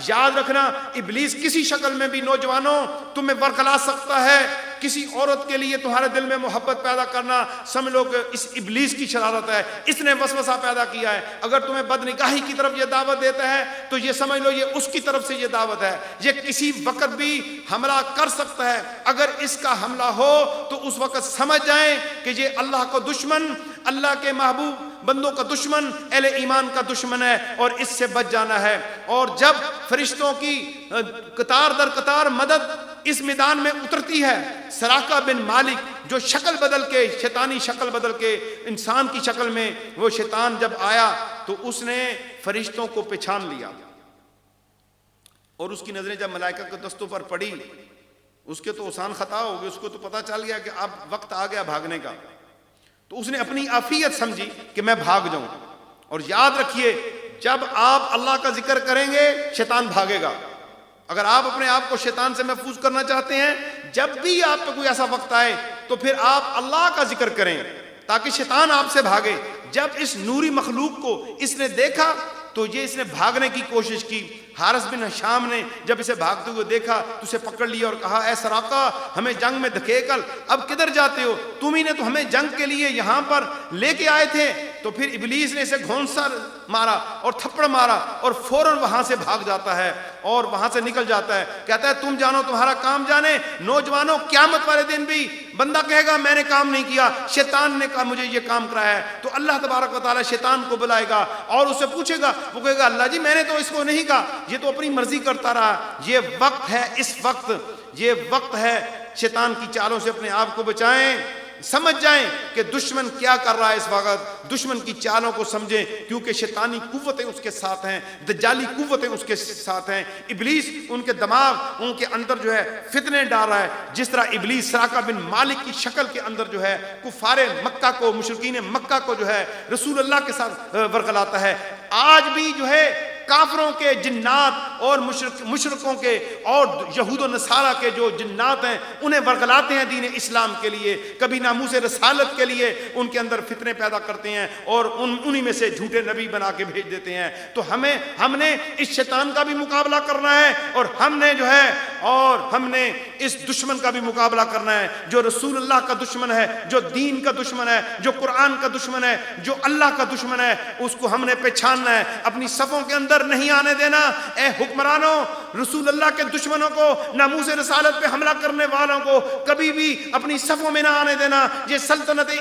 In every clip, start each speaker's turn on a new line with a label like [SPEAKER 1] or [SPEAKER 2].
[SPEAKER 1] یاد رکھنا ابلیس کسی شکل میں بھی نوجوانوں تمہیں ورکلا سکتا ہے. کسی عورت کے لیے تمہارے دل میں محبت پیدا کرنا سمجھ لو کہ اس ابلیس کی شرارت ہے. اس نے وسوسہ پیدا کیا ہے. اگر تمہیں بدنگاہی کی طرف یہ دعوت دیتا ہے تو یہ سمجھ لو یہ اس کی طرف سے یہ دعوت ہے. یہ کسی وقت بھی حملہ کر سکتا ہے. اگر اس کا حملہ ہو تو اس وقت سمجھ جائیں کہ یہ اللہ کا دشمن, اللہ کے محبوب بندوں کا دشمن, اہل ایمان کا دشمن ہے, اور اس سے بچ جانا ہے. اور جب فرشتوں کی قطار در قطار مدد اس میدان میں اترتی ہے, سراقہ بن مالک جو شکل بدل کے, شیطانی شکل بدل کے انسان کی شکل میں وہ شیطان جب آیا تو اس نے فرشتوں کو پہچان لیا, اور اس کی نظریں جب ملائکہ کے دستوں پر پڑی, اس کے تو آسان خطا ہو گئی, اس کو تو پتہ چل گیا کہ اب وقت آ گیا بھاگنے کا. تو اس نے اپنی عافیت سمجھی کہ میں بھاگ جاؤں. اور یاد رکھیے جب آپ اللہ کا ذکر کریں گے شیطان بھاگے گا. اگر آپ اپنے آپ کو شیطان سے محفوظ کرنا چاہتے ہیں, جب بھی آپ پہ کوئی ایسا وقت آئے تو پھر آپ اللہ کا ذکر کریں تاکہ شیطان آپ سے بھاگے. جب اس نوری مخلوق کو اس نے دیکھا تو یہ اس نے بھاگنے کی کوشش کی. حارث بن ہشام نے جب اسے بھاگتے ہوئے دیکھا تو اسے پکڑ لیا اور کہا, اے سراقہ ہمیں جنگ میں دھکیکل, اب کدھر جاتے ہو؟ تم ہی نے تو ہمیں جنگ کے لیے یہاں پر لے کے آئے تھے. تو پھر ابلیس نے اسے گھونسا مارا اور تھپڑ مارا اور فوراً وہاں سے بھاگ جاتا ہے اور وہاں سے نکل جاتا ہے. کہتا ہے تم جانو تمہارا کام جانے. نوجوانوں قیامت والے دن بھی بندہ کہے گا میں نے کام نہیں کیا, شیطان نے کہا مجھے یہ کام کرایا ہے. تو اللہ تبارک و تعالیٰ شیطان کو بلائے گا اور اسے پوچھے گا, وہ کہے گا اللہ جی میں نے تو اس کو نہیں کہا, یہ تو اپنی مرضی کرتا رہا. یہ وقت ہے, اس وقت یہ وقت ہے شیطان کی چالوں سے اپنے آپ کو بچائیں. سمجھ جائیں کہ دشمن کیا کر رہا ہے اس وقت, دشمن کی چالوں کو سمجھیں کیونکہ شیطانی قوتیں اس کے ساتھ ہیں, دجالی قوتیں اس کے ساتھ ہیں. ابلیس ان کے دماغ ان کے اندر جو ہے فتنے ڈال رہا ہے. جس طرح ابلیس سراقہ بن مالک کی شکل کے اندر جو ہے کفار مکہ کو, مشرکین مکہ کو جو ہے رسول اللہ کے ساتھ ورغلاتا ہے. آج بھی جو ہے کافروں کے جنات اور مشرکوں کے اور یہود و نصارہ کے جو جنات ہیں انہیں ورغلاتے ہیں دین اسلام کے لیے, کبھی ناموس رسالت کے لیے ان کے اندر فتنے پیدا کرتے ہیں اور انہی میں سے جھوٹے نبی بنا کے بھیج دیتے ہیں. تو ہم نے اس شیطان کا بھی مقابلہ کرنا ہے اور ہم نے اس دشمن کا بھی مقابلہ کرنا ہے جو رسول اللہ کا دشمن ہے, جو دین کا دشمن ہے, جو قرآن کا دشمن ہے, جو اللہ کا دشمن ہے. اس کو ہم نے پہچاننا ہے, اپنی صفوں کے اندر نہیں آنے دینا. اے حکمرانوں, رسول اللہ کے دشمنوں کو, ناموس رسالت پہ حملہ کرنے والوں کو کبھی بھی اپنی صفوں میں نہ آنے دینا. یہ سلطنت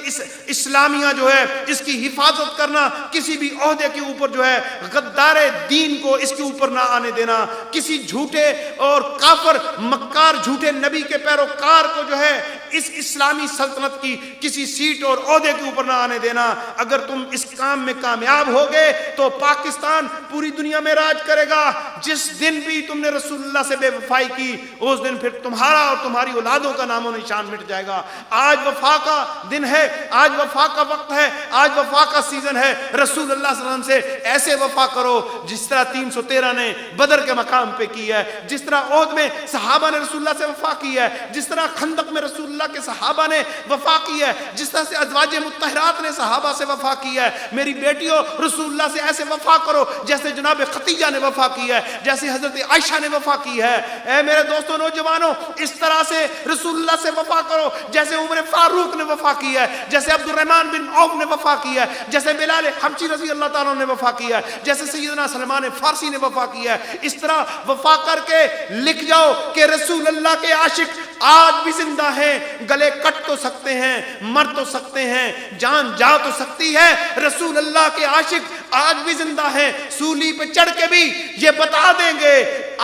[SPEAKER 1] اسلامیہ جو ہے اس کی حفاظت کرنا, کسی بھی عہدے کے اوپر جو ہے غدار دین کو اس کے اوپر نہ آنے دینا, کسی جھوٹے اور کافر مکار جھوٹے نبی کے پیروکار کو جو ہے اس اسلامی سلطنت کی کسی سیٹ اور عہدے کے اوپر نہ آنے دینا. اگر تم اس کام میں کامیاب ہوگے تو پاکستان پوری دنیا میں راج کرے گا. جس دن بھی تم نے رسول اللہ سے بے وفائی کی اس دن پھر تمہارا اور تمہاری اولادوں کا نام و نشان مٹ جائے گا. آج وفا کا دن ہے, آج وفا کا وقت ہے, آج وفا کا سیزن ہے. رسول اللہ صلی اللہ علیہ وسلم سے ایسے وفا کرو جس طرح 313 نے بدر کے مقام پہ کی ہے, جس طرح احد میں صحابہ نے رسول اللہ سے وفا کی ہے, جس طرح خندق میں رسول اللہ کے صحابہ نے وفا کی ہے, جس طرح سے ازواج مطہرات نے صحابہ سے وفا کی ہے. میری بیٹیوں, رسول اللہ سے ایسے وفا کرو جیسے جناب خدیجہ نے وفا کی ہے, جیسے حضرت عائشہ نے وفا کی ہے. اے میرے دوستوں نوجوانوں, اس طرح سے رسول اللہ سے وفا کرو جیسے عمر فاروق نے وفا کی ہے, جیسے عبد الرحمن بن عوف نے وفا کی ہے, جیسے بلال حبشی رضی اللہ تعالیٰ نے وفا کی ہے, جیسے سیدنا سلمان فارسی نے وفا کی ہے. اس طرح وفا کر کے لکھ جاؤ کہ رسول اللہ کے عاشق آج بھی زندہ ہیں. گلے کٹ تو سکتے ہیں, مر تو سکتے ہیں, جان جا تو سکتی ہے, رسول اللہ کے عاشق آج بھی زندہ ہیں. سولی پہ چڑھ کے بھی یہ بتا دیں گے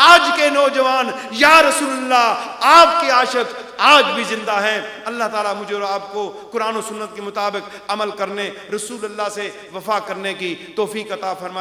[SPEAKER 1] آج کے نوجوان, یا رسول اللہ آپ کے عاشق آج بھی زندہ ہیں. اللہ تعالیٰ مجھے اور آپ کو قرآن و سنت کے مطابق عمل کرنے, رسول اللہ سے وفا کرنے کی توفیق عطا فرمائے.